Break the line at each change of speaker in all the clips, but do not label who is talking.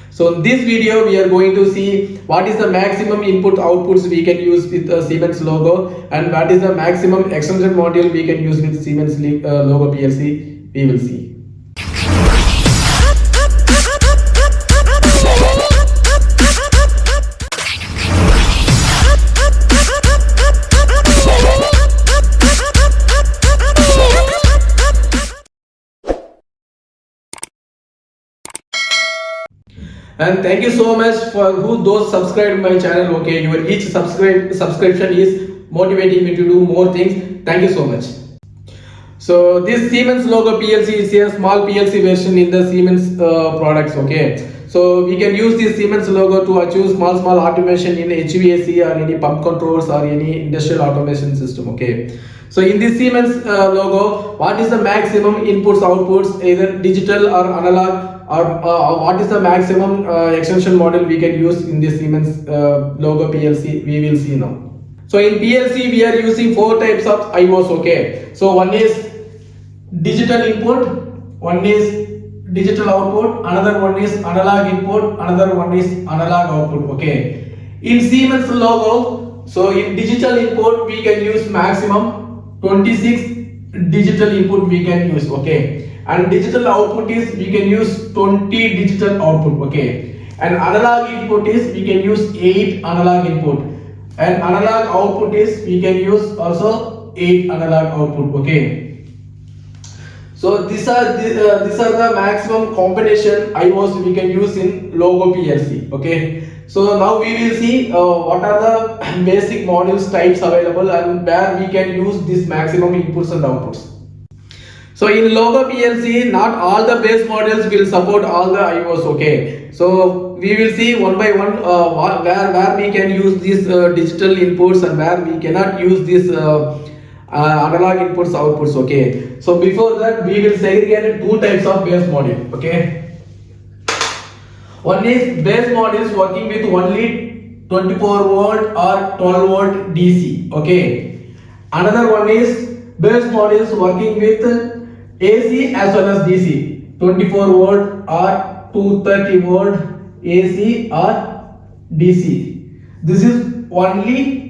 So in this video we are going to see what is the maximum input outputs we can use with the Siemens logo and what is the maximum extension module we can use with Siemens logo PLC. We will see. And thank you so much for those subscribed my channel. Okay, your each subscription is motivating me to do more things. Thank you so much. So this Siemens logo PLC is a small PLC version in the Siemens products. Okay, so we can use this Siemens logo to achieve small automation in HVAC or any pump controls or any industrial automation system. Okay, so in this Siemens logo, what is the maximum inputs outputs, either digital or analog, or what is the maximum extension model we can use in this Siemens logo PLC? We will see now. So in PLC we are using 4 types of IOs. Okay, so one is digital input, one is digital output, another one is analog input, another one is analog output. Okay, in Siemens logo, so in digital input we can use maximum 26 digital input we can use. Okay, and digital output is we can use 20 digital output. Okay, and analog input is we can use 8 analog input, and analog output is we can use also 8 analog output. Okay, so these are the maximum combination IOs we can use in logo PLC. Okay, so now we will see what are the basic modules types available and where we can use this maximum inputs and outputs. So in logo PLC, not all the base models will support all the IOs. Okay, so we will see one by one where we can use these digital inputs and where we cannot use this analog inputs outputs. Okay, so before that we will segregate 2 types of base module. Okay, one is base modules working with only 24 volt or 12 volt DC. Okay, another one is base modules working with AC as well as DC, 24 volt or 230 volt AC or DC. This is only.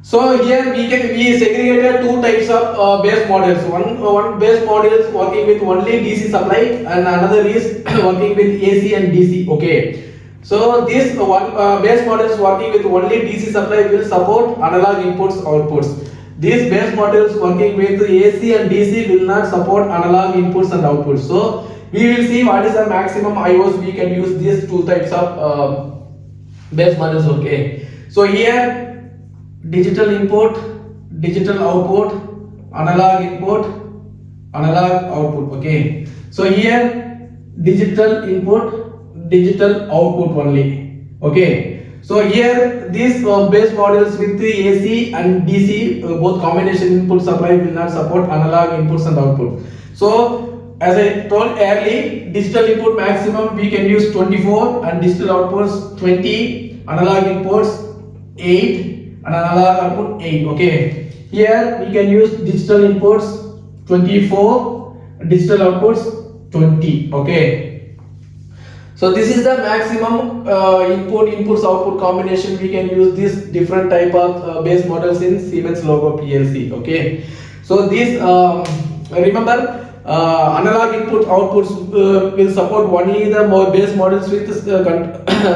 So here we segregated 2 types of base models. One base model is working with only DC supply and another is working with AC and DC. Okay, so this one base model is working with only DC supply will support analog inputs outputs. These base models working with AC and DC will not support analog inputs and outputs. So we will see what is the maximum IOs we can use these 2 types of base models. Okay, so here digital input, digital output, analog input, analog output. Okay, so here digital input, digital output only. Okay, so here these base models with the AC and DC both combination input supply will not support analog inputs and output. So as I told earlier, digital input maximum we can use 24 and digital outputs 20, analog inputs 8 and analog output 8. Okay, here we can use digital inputs 24, digital outputs 20. Okay, so this is the maximum inputs output combination we can use this different type of base models in Siemens logo PLC. Okay, so this remember analog input outputs will support only the base models with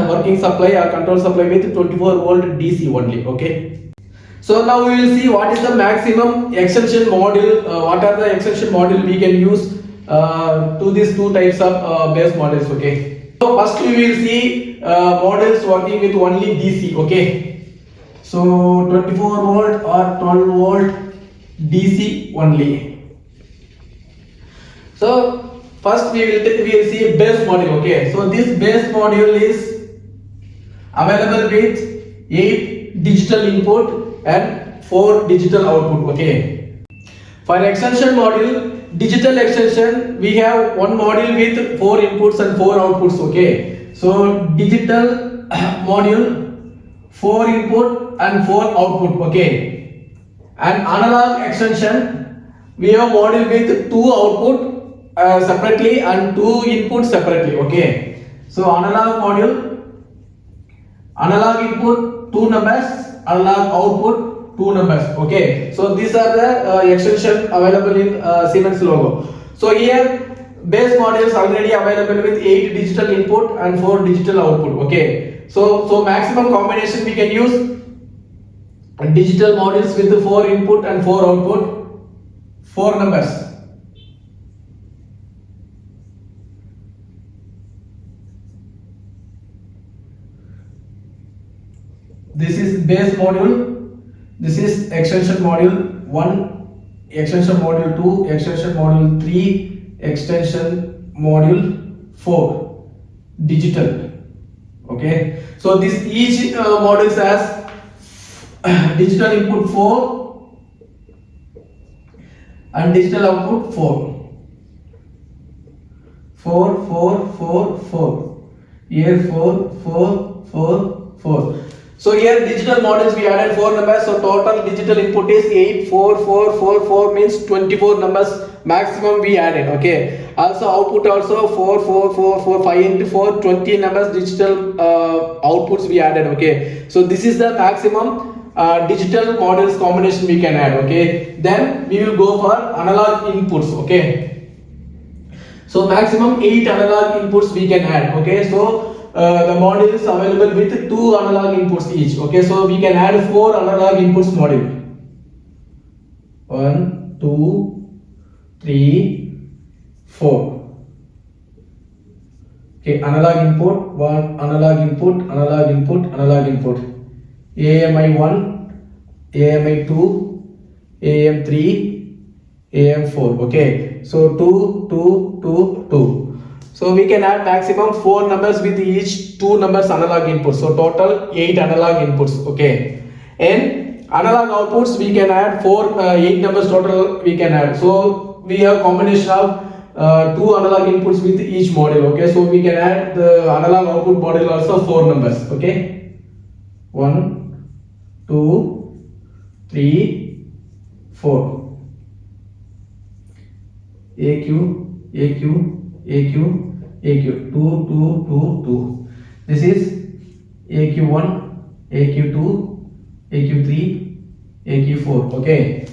working supply or control supply with 24 volt DC only. Okay, so now we will see what is the maximum extension module, what are the extension module we can use to these 2 types of base models. Okay, so first we will see models working with only DC. Okay, so 24 volt or 12 volt DC only. So first we will see base module. Okay, so this base module is available with 8 digital input and 4 digital output. Okay, for extension module, digital extension we have one module with 4 inputs and 4 outputs. Okay, so digital module 4 input and 4 output. Okay, and analog extension we have module with 2 output separately and 2 inputs separately. Okay, so analog module, analog input 2 numbers, analog output 2 numbers. Okay, so these are the extension available in Siemens logo. So here base module is already available with 8 digital input and 4 digital output. Okay, so maximum combination we can use digital modules with 4 input and 4 output, 4 numbers. This is base module, this is extension module 1, extension module 2, extension module 3, extension module 4, digital. Okay, so this each modules has digital input 4 and digital output 4. 4, 4, 4, 4. Here 4, 4, 4, 4. So here digital modules we added 4 numbers. So total digital input is 8, 4, 4, 4, 4 means 24 numbers maximum we added. Okay. Also output also 4, 4, 4, 4, 5 into 4, 20 numbers digital outputs we added. Okay. So this is the maximum digital modules combination we can add. Okay, then we will go for analog inputs. Okay, so maximum 8 analog inputs we can add. Okay, so the module is available with 2 analog inputs each. Okay, so we can add 4 analog inputs module. 1, 2, 3, 4. Okay, analog input 1, analog input, analog input, analog input. AMI 1, AMI 2, AM3, AM4. Okay, so 2, 2, 2, 2. So we can add maximum 4 numbers with each 2 numbers analog inputs. So total 8 analog inputs. Okay, and analog outputs we can add 8 numbers total we can add. So we have combination of 2 analog inputs with each module. Okay, so we can add the analog output module also 4 numbers. Okay, 1, 2, 3, 4. AQ, AQ, AQ, AQ. 2, 2, 2, 2. This is AQ1, AQ2, AQ3, AQ4. Okay.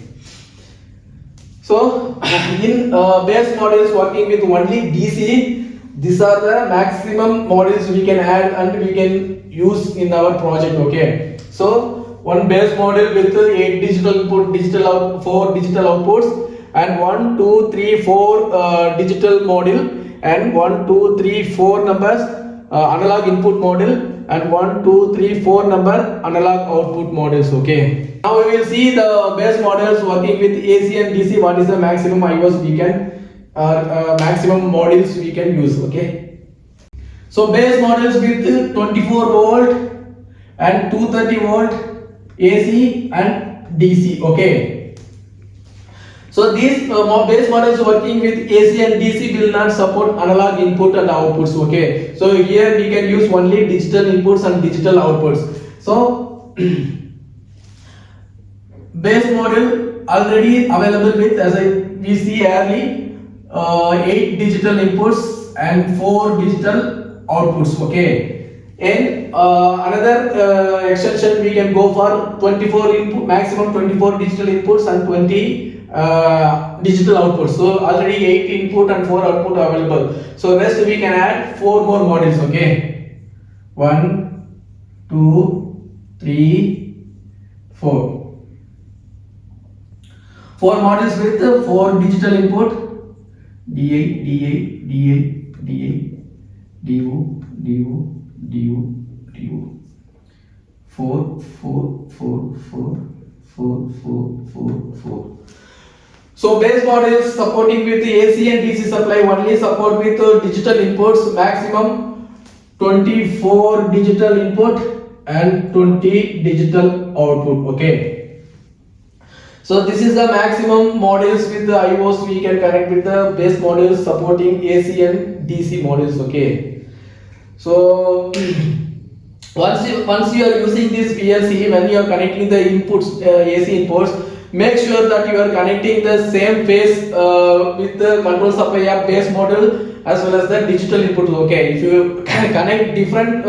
So in base modules working with only DC, these are the maximum modules we can add and we can use in our project. Okay. So one base module with 8 digital input, digital out, 4 digital outputs, and 1, 2, 3, 4 digital module, and 1, 2, 3, 4 numbers analog input module, and 1, 2, 3, 4 number analog output modules. Okay. Now we will see the base modules working with AC and DC. What is the maximum IOs we can maximum modules we can use. Okay. So base modules with 24 volt and 230 volt AC and DC. Okay, so these base models working with AC and DC will not support analog input and outputs. Okay, so here we can use only digital inputs and digital outputs. So base module already available with, as we see early, 8 digital inputs and 4 digital outputs. Okay, and another extension we can go for 24 input, maximum 24 digital inputs and 20 digital outputs. So already 8 input and 4 output available. So rest we can add 4 more modules. Okay, 1, 2, 3, 4. 4 modules with 4 digital input, D8, D8, D8, D8, DO, DO, DO, DO. 4, 4, 4, 4, 4, 4, 4, 4. So base modules supporting with the AC and DC supply only support with digital inputs, maximum 24 digital input and 20 digital output. Okay. So this is the maximum modules with the IOs we can connect with the base modules supporting AC and DC modules. Okay. So once you are using this PLC, when you are connecting the inputs, AC inputs, make sure that you are connecting the same phase with the control supply app base model as well as the digital input. Okay, if you connect different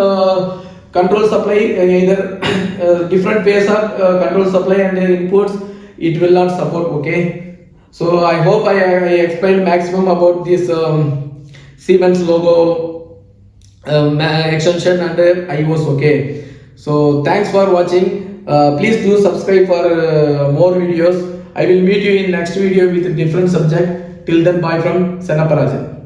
control supply, either different phase of control supply and their inputs, it will not support. Okay, so I hope I explained maximum about this Siemens logo extension and iOS. Okay, so thanks for watching. Please do subscribe for more videos. I will meet you in next video with a different subject. Till then, bye from Senaparajan.